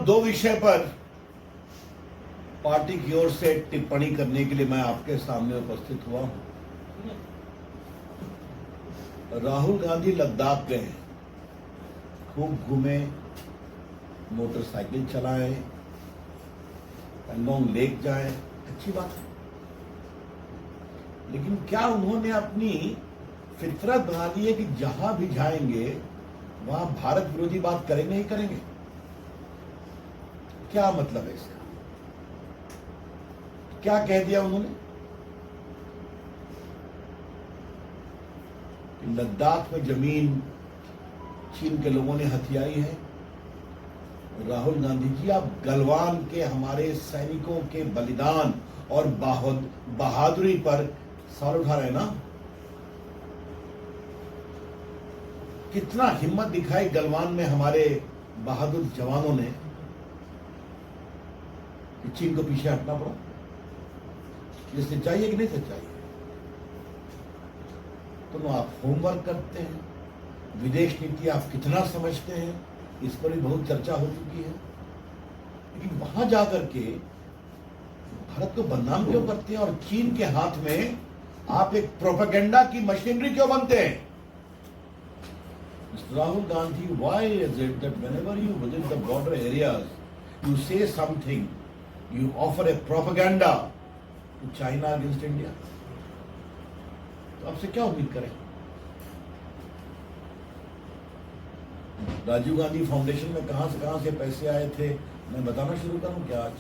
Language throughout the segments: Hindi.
दो विषय पर पार्टी की ओर से टिप्पणी करने के लिए मैं आपके सामने उपस्थित हुआ हूं। राहुल गांधी लद्दाख गए, खूब घूमे, मोटरसाइकिल चलाए, पेंगोंग लेक जाए, अच्छी बात है। लेकिन क्या उन्होंने अपनी फितरत बना दी है कि जहां भी जाएंगे वहां भारत विरोधी बात करेंगे ही करेंगे? क्या मतलब है इसका? क्या कह दिया उन्होंने कि लद्दाख में जमीन चीन के लोगों ने हथियाई है? राहुल गांधी जी, आप गलवान के हमारे सैनिकों के बलिदान और बहादुरी पर सवाल उठा रहे हैं ना? कितना हिम्मत दिखाई गलवान में हमारे बहादुर जवानों ने कि चीन को पीछे हटना पड़ा। ये सच्चाई है कि नहीं सच्चाई है? तो आप होमवर्क करते हैं, विदेश नीति आप कितना समझते हैं, इस पर भी बहुत चर्चा हो चुकी है। लेकिन वहां जाकर के भारत को बदनाम क्यों करते हैं और चीन के हाथ में आप एक प्रोपेगेंडा की मशीनरी क्यों बनते हैं? Rahul Gandhi, why is it that whenever you visit the border areas, you say something, you offer a propaganda to China against India? तो आपसे क्या उम्मीद करें? राजीव गांधी फाउंडेशन में कहां से पैसे आए थे, मैं बताना शुरू करूं क्या आज?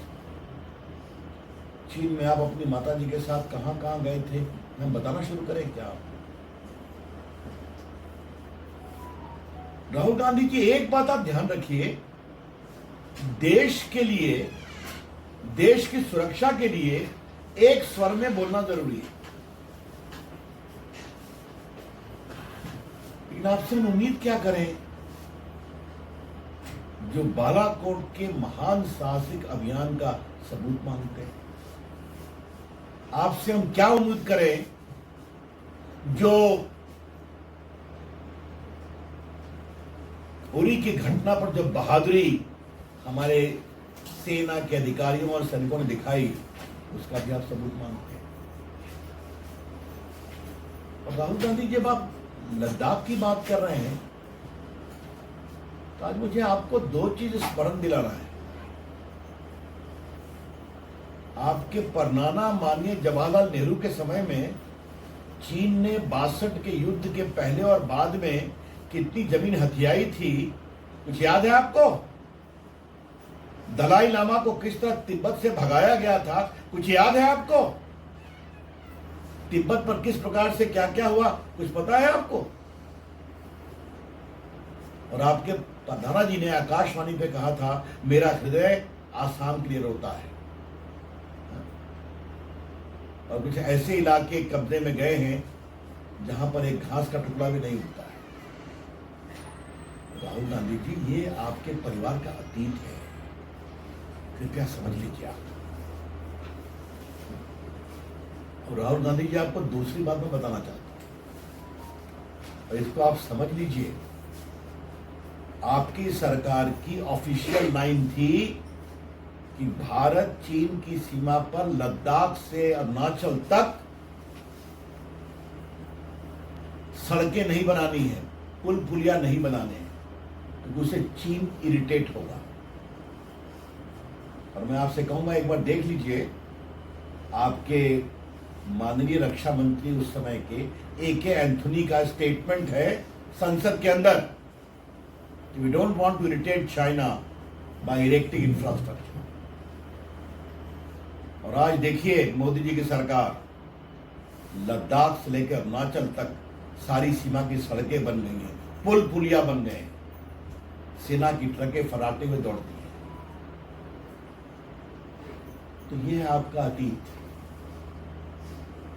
चीन में आप अपनी माता जी के साथ कहां गए थे, मैं बताना शुरू करें क्या? राहुल गांधी जी, एक बात आप ध्यान रखिए, देश के लिए, देश की सुरक्षा के लिए एक स्वर में बोलना जरूरी है। लेकिन आपसे हम उम्मीद क्या करें जो बालाकोट के महान साहसिक अभियान का सबूत मांगते हैं? आपसे हम क्या उम्मीद करें जो उरी की घटना पर जो बहादुरी हमारे सेना के अधिकारियों और सैनिकों ने दिखाई, उसका भी आप सबूत मांगते हैं? और राहुल गांधी, जब आप लद्दाख की बात कर रहे हैं तो आज मुझे आपको दो चीज स्मरण दिलाना है। आपके परनाना माननीय जवाहरलाल नेहरू के समय में चीन ने 62 के युद्ध के पहले और बाद में कितनी जमीन हथियाई थी, कुछ याद है आपको? दलाई लामा को किस तरह तिब्बत से भगाया गया था, कुछ याद है आपको? तिब्बत पर किस प्रकार से क्या क्या हुआ, कुछ पता है आपको? और आपके प्रधाना जी ने आकाशवाणी पे कहा था, मेरा हृदय आसाम के लिए रोता है। और कुछ ऐसे इलाके कब्जे में गए हैं जहां पर एक घास का टुकड़ा भी नहीं होता है। राहुल गांधी जी, ये आपके परिवार का अतीत है, कृपया समझ लीजिए आप। और राहुल गांधी जी, आपको दूसरी बात मैं बताना चाहता हूं और इसको आप समझ लीजिए। आपकी सरकार की ऑफिशियल लाइन थी कि भारत चीन की सीमा पर लद्दाख से अरुणाचल तक सड़कें नहीं बनानी है, पुल पुलिया नहीं बनाने हैं, तो उससे चीन इरिटेट होगा। और मैं आपसे कहूंगा, एक बार देख लीजिए, आपके माननीय रक्षा मंत्री उस समय के AK एंथोनी का स्टेटमेंट है संसद के अंदर, we don't want to irritate China by erecting infrastructure. और आज देखिए मोदी जी की सरकार, लद्दाख से लेकर अरुणाचल तक सारी सीमा की सड़कें बन गई हैं, पुल पुलिया बन गए, सेना की ट्रकें फराटे हुए दौड़ती हैं। तो ये है आपका अतीत,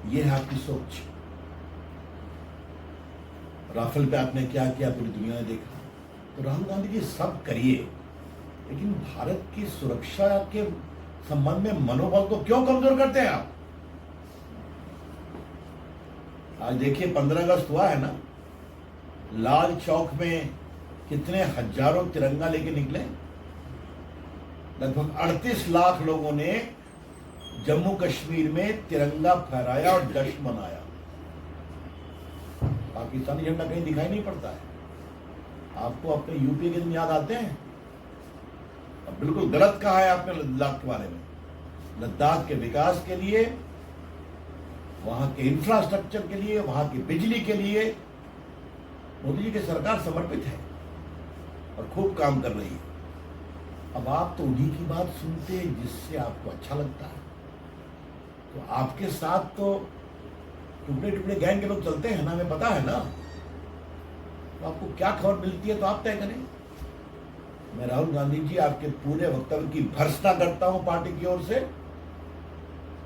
ये है आपकी सोच। राफेल पे आपने क्या किया, पूरी दुनिया ने देखा। तो राहुल गांधी जी, सब करिए, लेकिन भारत की सुरक्षा के संबंध में मनोबल को क्यों कमजोर करते हैं आप? आज देखिए 15 अगस्त हुआ है ना, लाल चौक में कितने हजारों तिरंगा लेके निकले। लगभग 38 लाख लोगों ने जम्मू कश्मीर में तिरंगा फहराया और जश्न मनाया। पाकिस्तानी झंडा कहीं दिखाई नहीं पड़ता है। आपको अपने यूपी के दिन याद आते हैं? अब बिल्कुल गलत कहा है आपने लद्दाख के बारे में। लद्दाख के विकास के लिए, वहां के इंफ्रास्ट्रक्चर के लिए, वहां की बिजली के लिए मोदी जी की सरकार समर्पित है और खूब काम कर रही है। अब आप तो उन्हीं की बात सुनते हैं जिससे आपको अच्छा लगता है। तो आपके साथ तो टुकड़े टुकड़े गैंग के लोग चलते हैं ना, हमें पता है ना। तो आपको क्या खबर मिलती है तो आप तय करें। मैं राहुल गांधी जी आपके पूरे वक्तव्य की भर्त्सना करता हूं पार्टी की ओर से,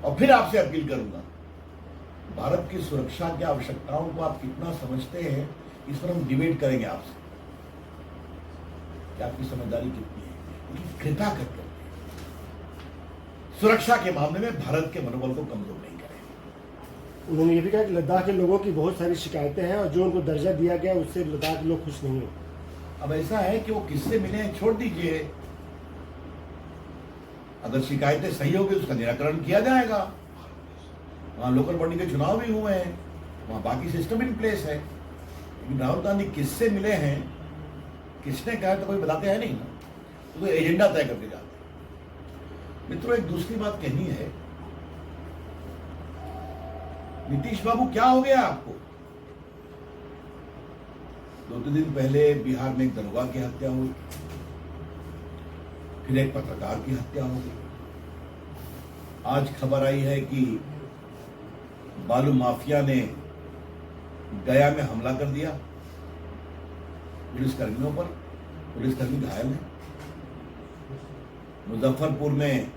और फिर आपसे अपील करूंगा, भारत की सुरक्षा की आवश्यकताओं को आप कितना समझते हैं, इस पर हम डिबेट करेंगे आपसे कि आपकी समझदारी कितनी है। लेकिन कृपा करके सुरक्षा के मामले में भारत के मनोबल को कमजोर नहीं करें। उन्होंने ये भी कहा कि लद्दाख के लोगों की बहुत सारी शिकायतें हैं और जो उनको दर्जा दिया गया उससे लद्दाख के लोग खुश नहीं हो। अब ऐसा है कि वो किससे मिले हैं छोड़ दीजिए, अगर शिकायतें सही होगी उसका निराकरण किया जाएगा। वहां लोकल बॉडी के चुनाव भी हुए हैं, वहां बाकी सिस्टम इन प्लेस है। लेकिन राहुल गांधी किससे मिले हैं, किसने कहा, तो कोई बताते हैं नहीं ना, तो एजेंडा तय करके जाते हैं। मित्रों, एक दूसरी बात कहनी है। नीतीश बाबू क्या हो गया आपको? 2-3 दिन पहले बिहार में एक दरोगा की हत्या हुई, फिर एक पत्रकार की हत्या हो गई। आज खबर आई है कि बालू माफिया ने गया में हमला कर दिया पुलिसकर्मियों पर, पुलिसकर्मी घायल है। मुजफ्फरपुर में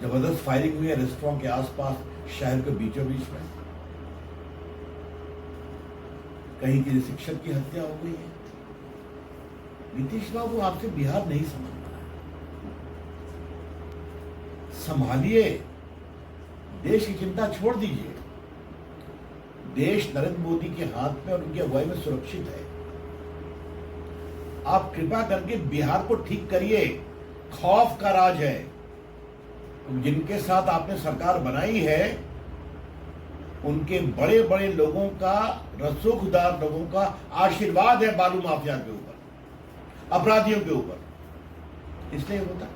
जबरदस्त फायरिंग हुई है रेस्टोरेंट के आसपास, शहर के बीचों बीच में। कहीं किसी शिक्षक की हत्या हो गई है। नीतीश बाबू, आपसे बिहार नहीं समझ रहा है। संभालिए, देश की चिंता छोड़ दीजिए। देश नरेंद्र मोदी के हाथ में और उनकी अगुवाई में सुरक्षित है। आप कृपा करके बिहार को ठीक करिए। खौफ का राज है। जिनके साथ आपने सरकार बनाई है उनके बड़े बड़े लोगों का, रसूखदार लोगों का आशीर्वाद है बालू माफिया के ऊपर, अपराधियों के ऊपर। इसलिए होता है।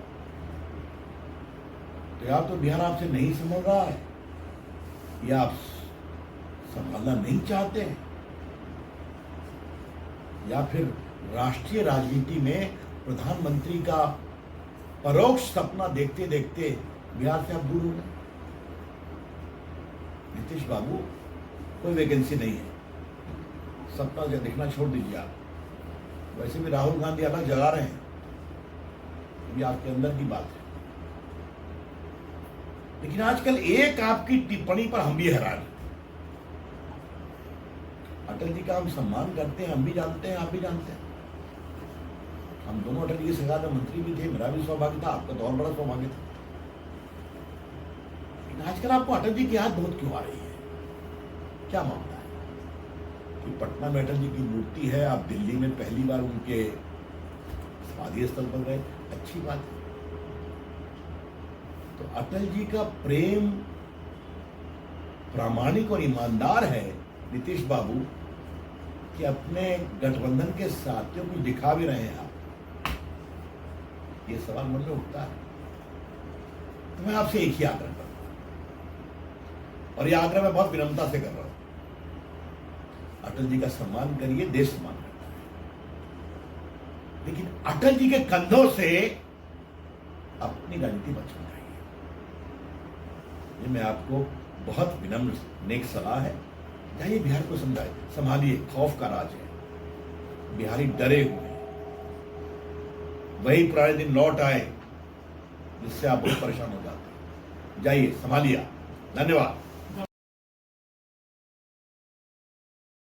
तो या तो बिहार आपसे नहीं समझ रहा है या आप संभालना नहीं चाहते हैं, या फिर राष्ट्रीय राजनीति में प्रधानमंत्री का परोक्ष सपना देखते देखते बिहार से आप दूर हो गए। नीतीश बाबू, कोई वैकेंसी नहीं है, सपना देखना छोड़ दीजिए आप। वैसे भी राहुल गांधी अलग जगा रहे हैं, ये आपके अंदर की बात है। लेकिन आजकल एक आपकी टिप्पणी पर हम भी हैरान हैं। अटल जी का हम सम्मान करते हैं, हम भी जानते हैं, आप भी जानते हैं। हम दोनों अटल जी की सरकार में मंत्री भी थे, मेरा भी सौभाग्य था, आपका तो और बड़ा सौभाग्य था। लेकिन आजकल आपको अटल जी की याद बहुत क्यों आ रही है? क्या मामला है? कि पटना में अटल जी की मूर्ति है, आप दिल्ली में पहली बार उनके समाधि स्थल पर गए, अच्छी बात है। तो अटल जी का प्रेम प्रामाणिक और ईमानदार है नीतीश बाबू, कि अपने गठबंधन के साथियों को दिखा भी रहे हैं आप। ये सवाल मन में उठता है। तो मैं आपसे एक ही आग्रह करता हूं, और यह आग्रह मैं बहुत विनम्रता से कर रहा हूं। अटल जी का सम्मान करिए, देश सम्मान करता है, लेकिन अटल जी के कंधों से अपनी राजनीति मत छुड़ाइए। ये मैं आपको बहुत विनम्र नेक सलाह है। जाइए बिहार को समझाइए, संभालिए। खौफ का राज है, बिहारी डरे हुए हैं। वही पुराने दिन लौट आए जिससे आप बहुत परेशान हो जाते हैं। जाइए, संभालिए। धन्यवाद।